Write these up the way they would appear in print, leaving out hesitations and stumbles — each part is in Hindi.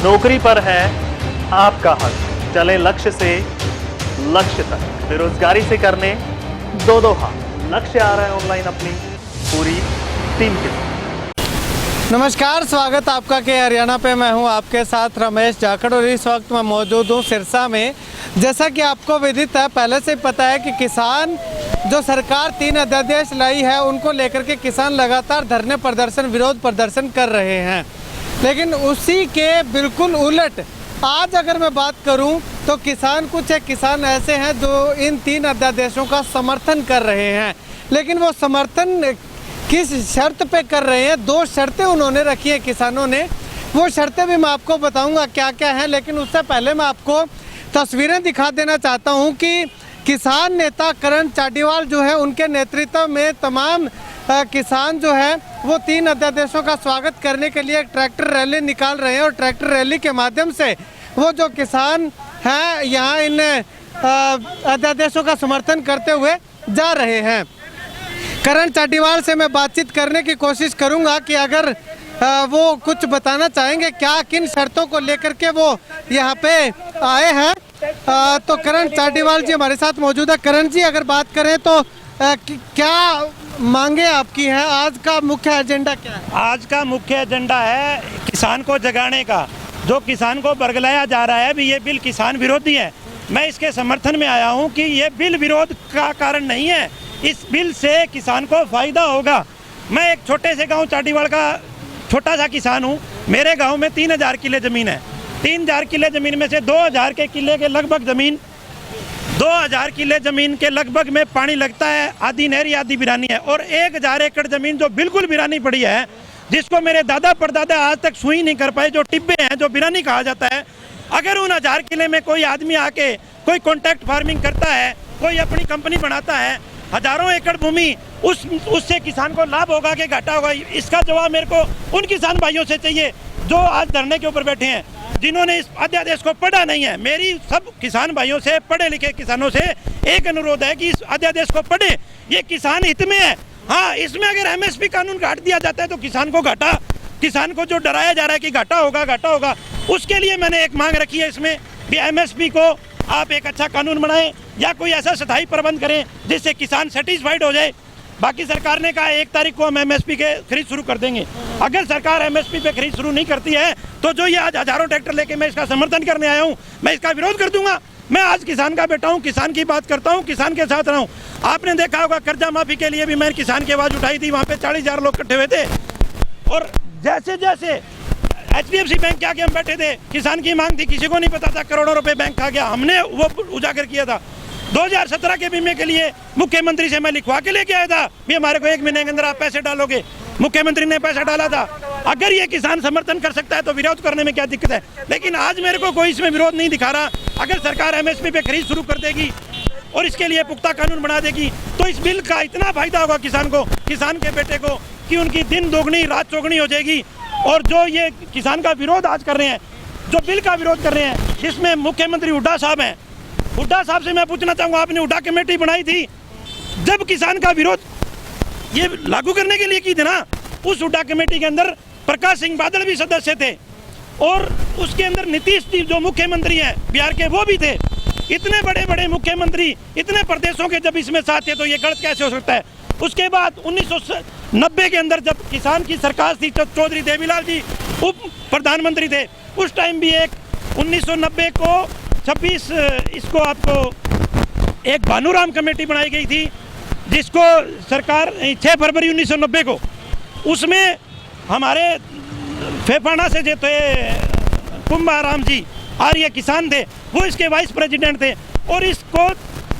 नौकरी पर है आपका हक, चले लक्ष्य से लक्ष्य तक, बेरोजगारी से करने दो हाथ। लक्ष्य आ रहा है ऑनलाइन अपनी पूरी टीम के साथ। नमस्कार, स्वागत आपका के हरियाणा पे। मैं हूं आपके साथ रमेश जाखड़ और इस वक्त मैं मौजूद हूं सिरसा में। जैसा कि आपको विदित है, पहले से पता है कि किसान जो सरकार 3 अध्यादेश लाई है उनको लेकर के किसान लगातार धरने प्रदर्शन, विरोध प्रदर्शन कर रहे हैं। लेकिन उसी के बिल्कुल उलट आज अगर मैं बात करूं तो कुछ एक किसान ऐसे हैं जो इन 3 अध्यादेशों का समर्थन कर रहे हैं। लेकिन वो समर्थन किस शर्त पे कर रहे हैं? 2 शर्तें उन्होंने रखी है किसानों ने। वो शर्तें भी मैं आपको बताऊंगा क्या क्या हैं। लेकिन उससे पहले मैं आपको तस्वीरें दिखा देना चाहता हूं कि किसान नेता करण चाटीवाल जो है उनके नेतृत्व में तमाम किसान जो है वो 3 अध्यादेशों का स्वागत करने के लिए एक ट्रैक्टर रैली निकाल रहे हैं और ट्रैक्टर रैली के माध्यम से वो जो किसान हैं यहाँ इन अध्यादेशों का समर्थन करते हुए जा रहे हैं। करण चाटीवाल से मैं बातचीत करने की कोशिश करूंगा कि अगर वो कुछ बताना चाहेंगे क्या, किन शर्तों को लेकर के वो यहाँ पे आए हैं। तो करण चाटीवाल जी हमारे साथ मौजूद है। करण जी, अगर बात करें तो क्या मांगे आपकी हैं? आज का मुख्य एजेंडा क्या है? आज का मुख्य एजेंडा है किसान को जगाने का। जो किसान को बरगलाया जा रहा है भी ये बिल किसान विरोधी है, मैं इसके समर्थन में आया हूँ कि ये बिल विरोध का कारण नहीं है। इस बिल से किसान को फायदा होगा। मैं एक छोटे से गांव चाटीवाल का छोटा सा किसान हूँ। मेरे गांव में 3000 किले ज़मीन है। 3000 किले ज़मीन में से 2000 के किले के लगभग ज़मीन 2000 किले ज़मीन के लगभग में पानी लगता है, आधी नहरी आधी बिरानी है। और 1000 एकड़ ज़मीन जो बिल्कुल बिरानी पड़ी है, जिसको मेरे दादा परदादा आज तक सुई नहीं कर पाए, जो टिब्बे हैं, जो बिरानी कहा जाता है। अगर उन 1000 किले में कोई आदमी आके कोई कॉन्ट्रैक्ट फार्मिंग करता है, कोई अपनी कंपनी बनाता है, हजारों एकड़ भूमि, उससे किसान को लाभ होगा कि घाटा होगा? इसका जवाब मेरे को उन किसान भाइयों से चाहिए जो आज धरने के ऊपर बैठे हैं, जिन्होंने इस अध्यादेश को पढ़ा नहीं है। मेरी सब किसान भाइयों से, पढ़े लिखे किसानों से एक अनुरोध है कि इस अध्यादेश को पढ़े। ये किसान हित में है। हाँ, इसमें अगर एमएसपी कानून काट दिया जाता है तो किसान को घाटा, किसान को जो डराया जा रहा है कि घाटा होगा, उसके लिए मैंने एक मांग रखी है इसमें भी एमएसपी को आप एक अच्छा कानून बनाएं या कोई ऐसा स्थायी प्रबंध करें जिससे किसान सेटिस्फाइड हो जाए। बाकी सरकार ने कहा 1 तारीख को हम एमएसपी के खरीद शुरू कर देंगे। अगर सरकार एमएसपी पे खरीद शुरू नहीं करती है तो जो ये आज हजारों ट्रैक्टर लेके मैं इसका समर्थन करने आया हूँ, मैं इसका विरोध कर दूंगा। मैं आज किसान का बेटा हूँ, किसान की बात करता हूँ, किसान के साथ रहा हूँ। आपने देखा होगा कर्जा माफी के लिए भी मैंने किसान की आवाज़ उठाई थी। वहाँ पे 40,000 लोग इकट्ठे हुए थे और जैसे जैसे HDFC बैंक के आगे हम बैठे थे, किसान की मांग थी, किसी को नहीं पता था करोड़ों रुपए बैंक खा गया, हमने वो उजागर किया था। 2017 के बीमे के लिए मुख्यमंत्री से मैं लिखवा के लेके आया था भी हमारे को 1 महीने के अंदर आप पैसे डालोगे। मुख्यमंत्री ने पैसा डाला था। अगर ये किसान समर्थन कर सकता है तो विरोध करने में क्या दिक्कत है? लेकिन आज मेरे को कोई इसमें विरोध नहीं दिखा रहा। अगर सरकार एमएसपी पे खरीद शुरू कर देगी और इसके लिए पुख्ता कानून बना देगी तो इस बिल का इतना फायदा होगा किसान को, किसान के बेटे को, कि उनकी दिन दोगुनी रात चौगुनी हो जाएगी। और जो ये किसान का विरोध आज कर रहे हैं, जो बिल का विरोध कर रहे हैं, जिसमें मुख्यमंत्री हुड्डा साहब हैं, हुड्डा साहब से मैं पूछना चाहूँगा, आपने हुड्डा कमेटी बनाई थी जब किसान का विरोध ये लागू करने के लिए की थी ना, उस हुड्डा कमेटी के अंदर प्रकाश सिंह बादल भी सदस्य थे और उसके अंदर नीतीश जी जो मुख्यमंत्री हैं बिहार के, वो भी थे। इतने बड़े बड़े मुख्यमंत्री इतने प्रदेशों के जब इसमें साथ थे तो ये गलत कैसे हो सकता है? उसके बाद 1990 के अंदर जब किसान की सरकार थी, चौधरी देवीलाल जी उप प्रधानमंत्री थे, उस टाइम भी एक 1990 को 26 इसको आपको एक भानुराम कमेटी बनाई गई थी, जिसको सरकार 6 फरवरी 1990 को, उसमें हमारे फेफाना से जो थे कुंभाराम जी आर्य किसान थे, वो इसके वाइस प्रेसिडेंट थे और इसको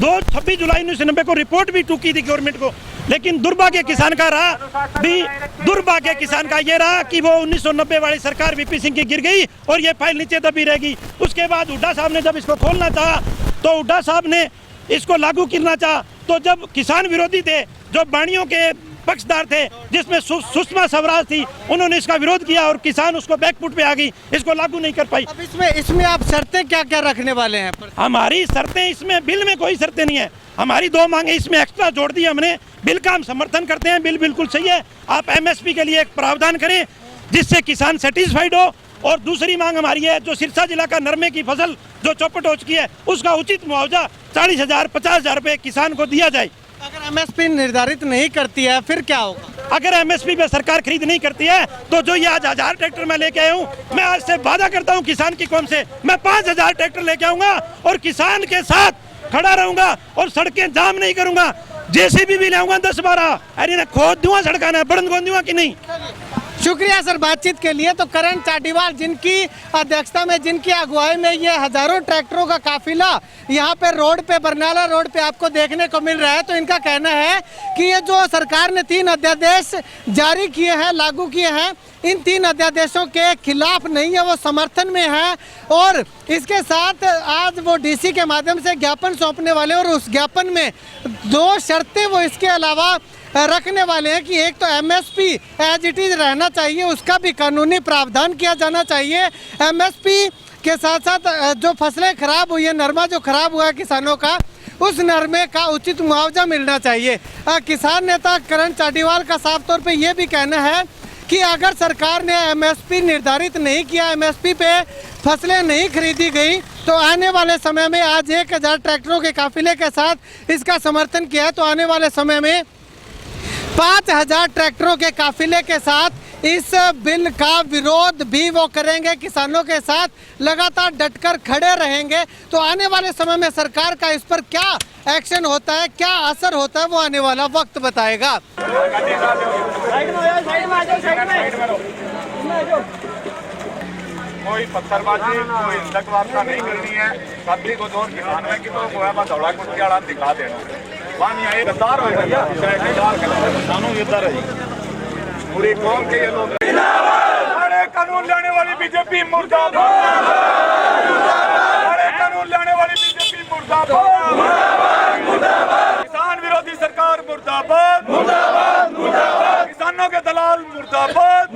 26 जुलाई 1990 को रिपोर्ट भी टूकी थी गवर्नमेंट को। लेकिन दुर्भाग्य किसान का रहा भी, दुर्भाग्य किसान का ये रहा कि वो 1990 वाली सरकार वीपी सिंह की गिर गई और ये फाइल नीचे दबी रहेगी। उसके बाद हुड्डा साहब ने जब इसको खोलना चाहा तो हुड्डा साहब ने इसको लागू करना चाहा तो जब किसान विरोधी थे, जो बाणियों के पक्षधार थे, जिसमें सुषमा स्वराज थी, उन्होंने इसका विरोध किया और किसान उसको बैकफुट पे आ गई, इसको लागू नहीं कर पाई। अब इसमें आप शर्तें क्या क्या रखने वाले हैं? हमारी शर्तें इसमें, बिल में कोई शर्तें नहीं है। हमारी 2 मांगे इसमें एक्स्ट्रा जोड़ दी हमने। बिल का हम समर्थन करते हैं, बिल बिल्कुल सही है। आप एमएसपी के लिए एक प्रावधान करें जिससे किसान सेटिस्फाइड हो और दूसरी मांग हमारी है, जो सिरसा जिला का नरमे की फसल जो चौपट हो चुकी है उसका उचित मुआवजा 40,000 50,000 रुपए किसान को दिया जाए। अगर एमएसपी निर्धारित नहीं करती है फिर क्या होगा? अगर एमएसपी पे सरकार खरीद नहीं करती है तो जो ये आज 1000 ट्रैक्टर मैं लेके आया हूँ, मैं आज से वादा करता हूँ किसान की कौम से, मैं 5000 ट्रैक्टर लेके आऊंगा और किसान के साथ खड़ा रहूंगा और सड़कें जाम नहीं करूंगा। जेसीबी भी लाऊंगा 10-12, अरे ना खोद दूंगा सड़का ना बढ़ दूंगा कि नहीं। शुक्रिया सर बातचीत के लिए। तो करण चाटीवाल जिनकी अध्यक्षता में, जिनकी अगुवाई में ये हजारों ट्रैक्टरों का काफिला यहाँ पे रोड पे, बरनाला रोड पे आपको देखने को मिल रहा है, तो इनका कहना है कि ये जो सरकार ने 3 अध्यादेश जारी किए हैं, लागू किए हैं, इन 3 अध्यादेशों के खिलाफ नहीं है, वो समर्थन में है। और इसके साथ आज वो डीसी के माध्यम से ज्ञापन सौंपने वाले, और उस ज्ञापन में 2 शर्तें वो इसके अलावा रखने वाले हैं कि एक तो एमएसपी एज इट इज रहना चाहिए, उसका भी कानूनी प्रावधान किया जाना चाहिए। एमएसपी के साथ साथ जो फसलें खराब हुई है, नरमा जो खराब हुआ है किसानों का, उस नरमे का उचित मुआवजा मिलना चाहिए। किसान नेता करण चाटीवाल का साफ तौर पे ये भी कहना है कि अगर सरकार ने एमएसपी निर्धारित नहीं किया, एमएसपी पे फसलें नहीं खरीदी गई, तो आने वाले समय में आज 1000 ट्रैक्टरों के काफिले के साथ इसका समर्थन किया है, तो आने वाले समय में 5000 ट्रैक्टरों के काफिले के साथ इस बिल का विरोध भी वो करेंगे, किसानों के साथ लगातार डटकर खड़े रहेंगे। तो आने वाले समय में सरकार का इस पर क्या एक्शन होता है, क्या असर होता है, वो आने वाला वक्त बताएगा। कोई पत्थरबाजी, कोई हिंसक वार्ता नहीं करनी है। सभी को जोर किसान में कि तो गोया दौड़ा कुछ आड़ा दिखा देना। पानी आए गद्दार हो भैया, किसानों युद्ध रही पूरी कौम के ये लोग। बड़े कानून लाने वाली बीजेपी मुर्दाबाद, बड़े कानून लाने वाली बीजेपी मुर्दाबाद, किसान विरोधी सरकार मुर्दाबाद, किसानों के दलाल मुर्दाबाद।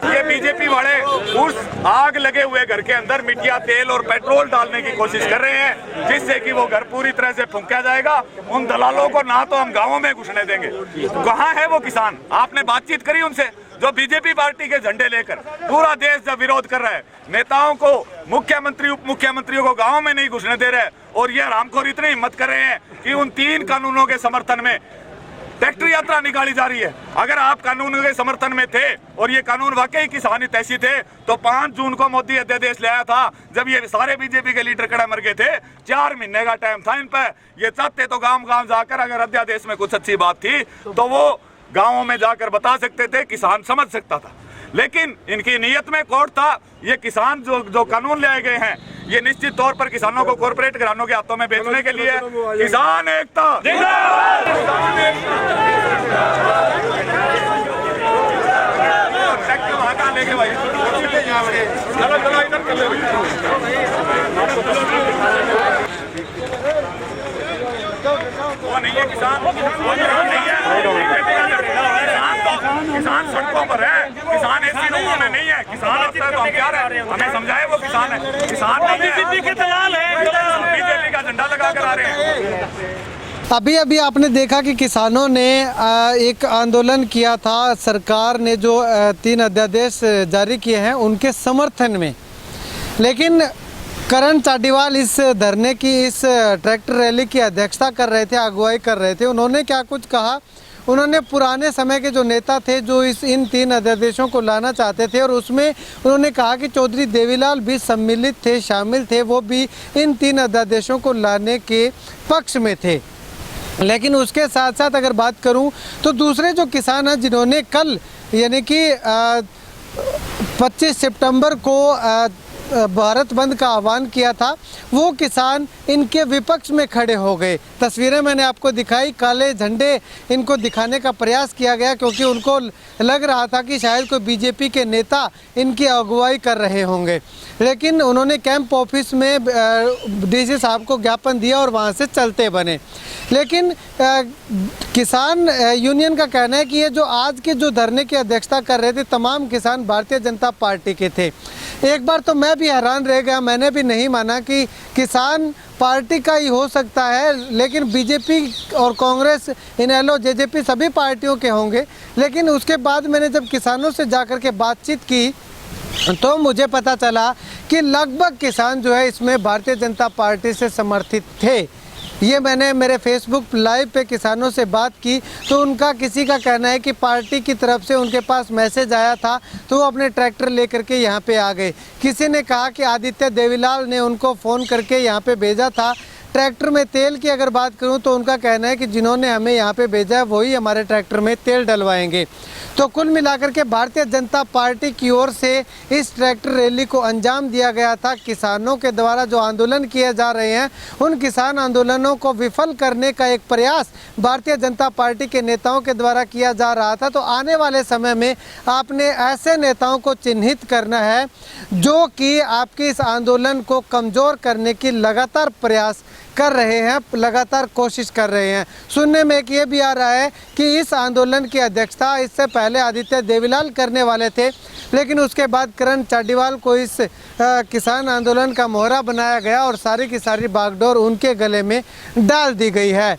ये बीजेपी वाले उस आग लगे हुए घर के अंदर मिट्टिया, तेल और पेट्रोल डालने की कोशिश कर रहे हैं, जिससे कि वो घर पूरी तरह से फूंका जाएगा। उन दलालों को ना तो हम गांवों में घुसने देंगे। कहाँ है वो किसान? आपने बातचीत करी उनसे जो बीजेपी पार्टी के झंडे लेकर पूरा देश जब विरोध कर रहा है, नेताओं को, मुख्यमंत्री उप मुख्यमंत्रियों को गाँव में नहीं घुसने दे रहे, और ये हरामखोर इतनी हिम्मत कर रहे हैं कि उन 3 कानूनों के समर्थन में ट्रैक्टर यात्रा निकाली जा रही है। अगर आप कानून के समर्थन में थे और ये कानून वाकई किसान हितैषी थे, तो 5 जून को मोदी अध्यादेश ले आया था, जब ये सारे बीजेपी के लीडर कड़ा मर गए थे। 4 महीने का टाइम था इन पर। ये चाहते तो गांव-गांव जाकर अगर अध्यादेश में कुछ अच्छी बात थी तो वो गाँवों में जाकर बता सकते थे, किसान समझ सकता था। लेकिन इनकी नीयत में खोट था। ये किसान जो कानून लाए गए हैं, ये निश्चित तौर पर किसानों को कॉर्पोरेट घरानों के हाथों में बेचने के लिए। किसान एकता वहाँ कहाँ लेके भाई, चलो चलो इधर कर लो। वो नहीं है किसान, वो नहीं है। किसान सड़कों पर है, किसान ऐसी रूमों में नहीं है। किसान होता है तो हम क्या रहे, हमें समझाए वो किसान है। किसान बीजेपी के दलाल है, बीजेपी का झंडा लगा कर आ रहे हैं। अभी अभी आपने देखा कि किसानों ने एक आंदोलन किया था, सरकार ने जो 3 अध्यादेश जारी किए हैं उनके समर्थन में। लेकिन करण चाटीवाल इस धरने की, इस ट्रैक्टर रैली की अध्यक्षता कर रहे थे, अगुवाई कर रहे थे। उन्होंने क्या कुछ कहा? उन्होंने पुराने समय के जो नेता थे जो इन 3 अध्यादेशों को लाना चाहते थे, और उसमें उन्होंने कहा कि चौधरी देवीलाल भी सम्मिलित थे, शामिल थे, वो भी इन 3 अध्यादेशों को लाने के पक्ष में थे। लेकिन उसके साथ साथ अगर बात करूं तो दूसरे जो किसान हैं जिन्होंने कल यानी कि 25 सितंबर को भारत बंद का आह्वान किया था, वो किसान इनके विपक्ष में खड़े हो गए। तस्वीरें मैंने आपको दिखाई, काले झंडे इनको दिखाने का प्रयास किया गया क्योंकि उनको लग रहा था कि शायद कोई बीजेपी के नेता इनकी अगुवाई कर रहे होंगे। लेकिन उन्होंने कैंप ऑफिस में डीसी साहब को ज्ञापन दिया और वहाँ से चलते बने। लेकिन किसान यूनियन का कहना है कि ये जो आज के जो धरने की अध्यक्षता कर रहे थे, तमाम किसान भारतीय जनता पार्टी के थे। एक बार तो मैं भी हैरान रह गया, मैंने भी नहीं माना कि किसान पार्टी का ही हो सकता है, लेकिन बीजेपी और कांग्रेस, इनेलो, जेजेपी सभी पार्टियों के होंगे। लेकिन उसके बाद मैंने जब किसानों से जाकर के बातचीत की तो मुझे पता चला कि लगभग किसान जो है इसमें भारतीय जनता पार्टी से समर्थित थे। ये मैंने मेरे फेसबुक लाइव पे किसानों से बात की तो उनका किसी का कहना है कि पार्टी की तरफ से उनके पास मैसेज आया था तो वो अपने ट्रैक्टर लेकर के यहाँ पे आ गए। किसी ने कहा कि आदित्य देवीलाल ने उनको फ़ोन करके यहाँ पे भेजा था। ट्रैक्टर में तेल की अगर बात करूं तो उनका कहना है कि जिन्होंने हमें यहाँ पे भेजा है वही हमारे ट्रैक्टर में तेल डलवाएंगे। तो कुल मिलाकर के भारतीय जनता पार्टी की ओर से इस ट्रैक्टर रैली को अंजाम दिया गया था। किसानों के द्वारा जो आंदोलन किए जा रहे हैं उन किसान आंदोलनों को विफल करने का एक प्रयास भारतीय जनता पार्टी के नेताओं के द्वारा किया जा रहा था। तो आने वाले समय में आपने ऐसे नेताओं को चिन्हित करना है जो कि आपके इस आंदोलन को कमज़ोर करने की लगातार प्रयास कर रहे हैं, लगातार कोशिश कर रहे हैं। सुनने में एक ये भी आ रहा है कि इस आंदोलन की अध्यक्षता इससे पहले आदित्य देवीलाल करने वाले थे, लेकिन उसके बाद करण चाडीवाल को इस किसान आंदोलन का मोहरा बनाया गया और सारी की सारी बागडोर उनके गले में डाल दी गई है।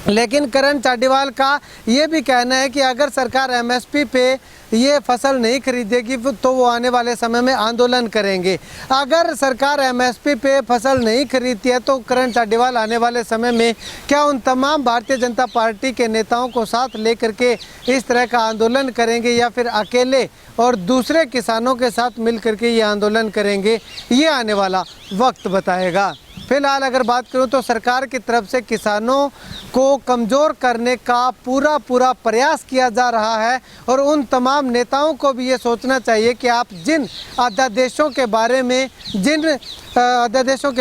लेकिन करण चाडीवाल का ये भी कहना है कि अगर सरकार एमएसपी पे ये फसल नहीं खरीदेगी तो वो आने वाले समय में आंदोलन करेंगे। अगर सरकार एमएसपी पे फसल नहीं खरीदती है तो करण चाडीवाल आने वाले समय में क्या उन तमाम भारतीय जनता पार्टी के नेताओं को साथ लेकर के इस तरह का आंदोलन करेंगे या फिर अकेले और दूसरे किसानों के साथ मिल करके ये आंदोलन करेंगे, ये आने वाला वक्त बताएगा। फिलहाल अगर बात करूं तो सरकार की तरफ से किसानों को कमज़ोर करने का पूरा प्रयास किया जा रहा है और उन तमाम नेताओं को भी ये सोचना चाहिए कि आप जिन अध्यादेशों के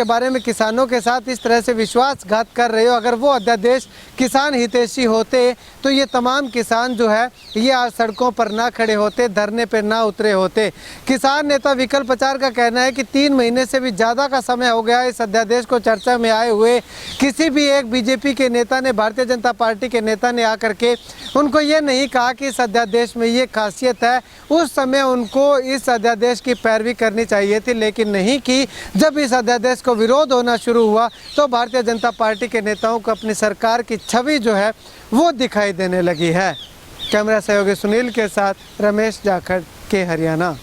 बारे में किसानों के साथ इस तरह से विश्वासघात कर रहे हो, अगर वो अध्यादेश किसान हितैषी होते तो ये तमाम किसान जो है ये आज सड़कों पर ना खड़े होते, धरने पर ना उतरे होते। किसान नेता विकल्प आचार का कहना है कि 3 महीने से भी ज़्यादा का समय हो गया इस अध्यादेश को चर्चा में आए हुए। किसी भी एक बीजेपी के नेता ने, भारतीय जनता पार्टी के नेता ने आकर के उनको ये नहीं कहा कि इस अध्यादेश में ये खासियत है। उस समय उनको इस अध्यादेश की पैरवी करनी चाहिए थी, लेकिन नहीं की। जब इस अध्यादेश को विरोध होना शुरू हुआ तो भारतीय जनता पार्टी के नेताओं को अपनी सरकार की छवि जो है वो दिखाई देने लगी है। कैमरा सहयोगी सुनील के साथ रमेश जाखड़ के हरियाणा।